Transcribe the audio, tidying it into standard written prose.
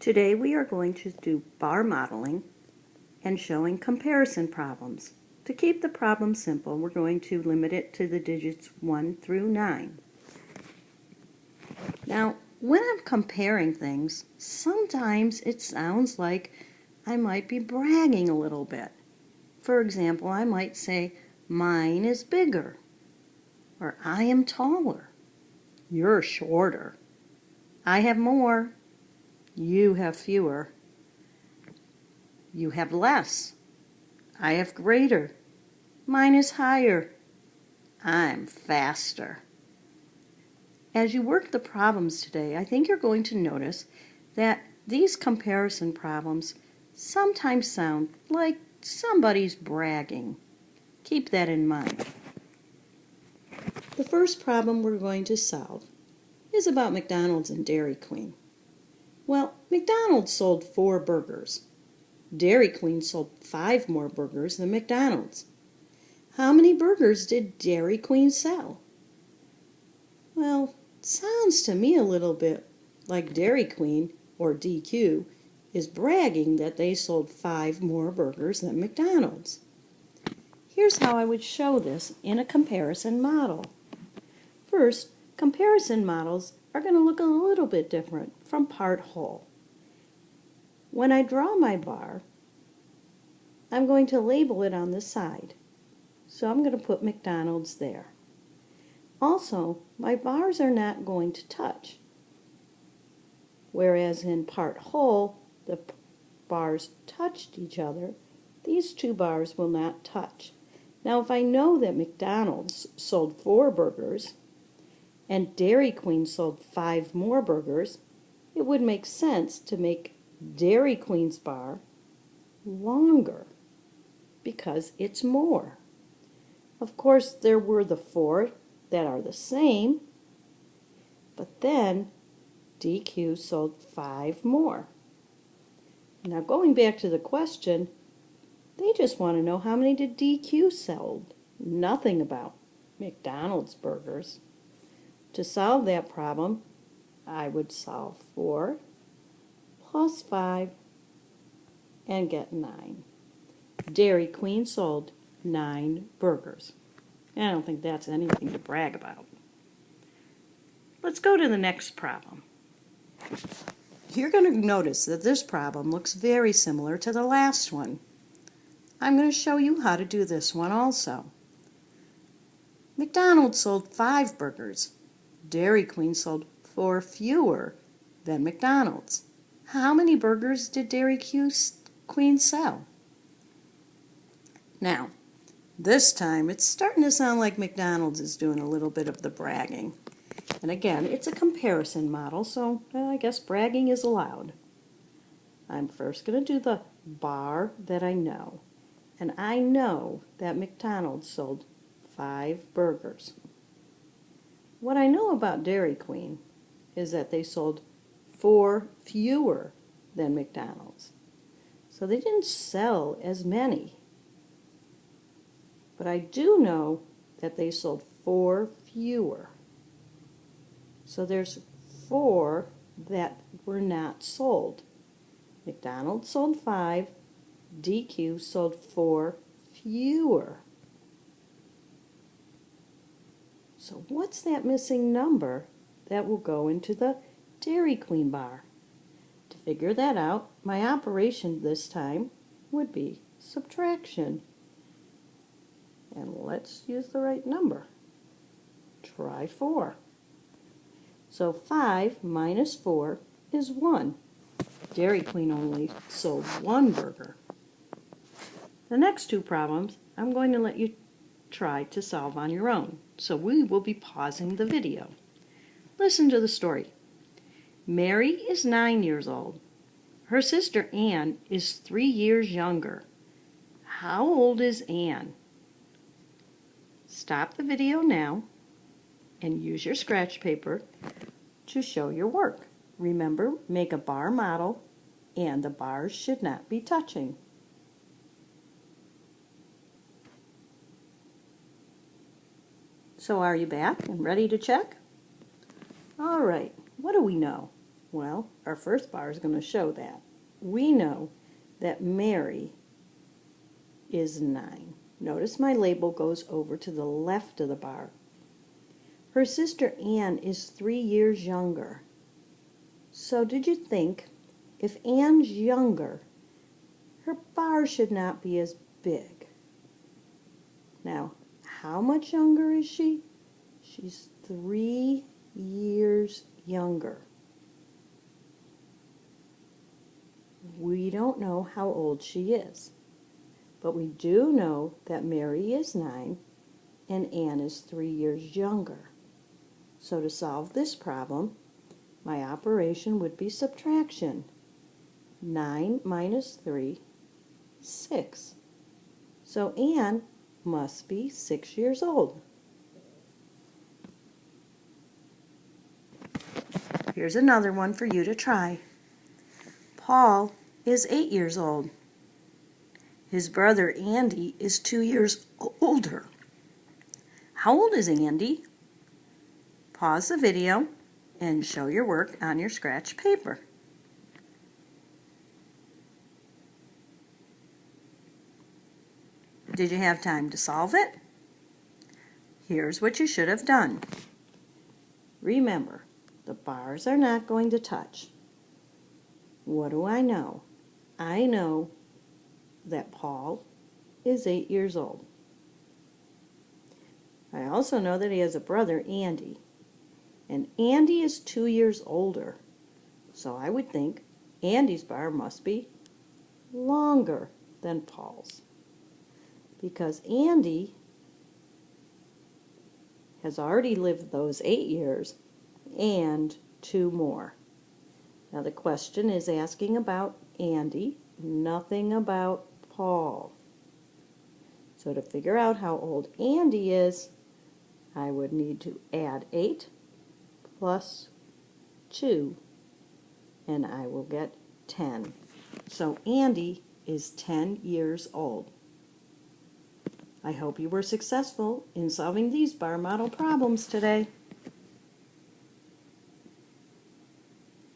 Today we are going to do bar modeling and showing comparison problems. To keep the problem simple, we're going to limit it to the digits 1 through 9. Now, when I'm comparing things, sometimes it sounds like I might be bragging a little bit. For example, I might say, mine is bigger, or I am taller, you're shorter, I have more, you have fewer, you have less, I have greater, mine is higher, I'm faster. As you work the problems today, I think you're going to notice that these comparison problems sometimes sound like somebody's bragging. Keep that in mind. The first problem we're going to solve is about McDonald's and Dairy Queen. Well, McDonald's sold 4 burgers. Dairy Queen sold 5 more burgers than McDonald's. How many burgers did Dairy Queen sell? Well, sounds to me a little bit like Dairy Queen, or DQ, is bragging that they sold 5 more burgers than McDonald's. Here's how I would show this in a comparison model. First, comparison models are going to look a little bit different from part whole. When I draw my bar, I'm going to label it on the side. So I'm going to put McDonald's there. Also, my bars are not going to touch. Whereas in part whole, the bars touched each other, these 2 bars will not touch. Now, if I know that McDonald's sold 4 burgers and Dairy Queen sold 5 more burgers, it would make sense to make Dairy Queen's bar longer because it's more. Of course, there were the 4 that are the same, but then DQ sold 5 more. Now, going back to the question, they just want to know how many did DQ sell, nothing about McDonald's burgers. To solve that problem, I would solve 4 plus 5 and get 9. Dairy Queen sold 9 burgers. I don't think that's anything to brag about. Let's go to the next problem. You're going to notice that this problem looks very similar to the last one. I'm going to show you how to do this one also. McDonald's sold 5 burgers. Dairy Queen sold 4 fewer than McDonald's. How many burgers did Dairy Queen sell? Now, this time it's starting to sound like McDonald's is doing a little bit of the bragging. And again, it's a comparison model, so I guess bragging is allowed. I'm first going to do the bar that I know. And I know that McDonald's sold 5 burgers. What I know about Dairy Queen is that they sold 4 fewer than McDonald's. So they didn't sell as many. But I do know that they sold 4 fewer. So there's 4 that were not sold. McDonald's sold 5, DQ sold 4 fewer. So what's that missing number that will go into the Dairy Queen bar? To figure that out, my operation this time would be subtraction. And let's use the right number. Try 4. So 5 minus 4 is 1. Dairy Queen only sold 1 burger. The next 2 problems I'm going to let you try to solve on your own. So we will be pausing the video. Listen to the story. Mary is 9 years old. Her sister Ann is 3 years younger. How old is Ann? Stop the video now and use your scratch paper to show your work. Remember, make a bar model and the bars should not be touching. So are you back and ready to check? All right, what do we know? Well, our first bar is going to show that. We know that Mary is 9. Notice my label goes over to the left of the bar. Her sister Ann is 3 years younger. So did you think if Ann's younger, her bar should not be as big? Now, how much younger is she? She's 3 years younger. We don't know how old she is, but we do know that Mary is 9 and Ann is 3 years younger. So to solve this problem, my operation would be subtraction. 9 minus 3, 6. So Ann must be 6 years old. Here's another one for you to try. Paul is 8 years old. His brother Andy is 2 years older. How old is Andy? Pause the video and show your work on your scratch paper. Did you have time to solve it? Here's what you should have done. Remember, the bars are not going to touch. What do I know? I know that Paul is 8 years old. I also know that he has a brother, Andy. And Andy is 2 years older. So I would think Andy's bar must be longer than Paul's, because Andy has already lived those 8 years and 2 more. Now the question is asking about Andy, nothing about Paul. So to figure out how old Andy is, I would need to add 8 plus 2, and I will get 10. So Andy is 10 years old. I hope you were successful in solving these bar model problems today.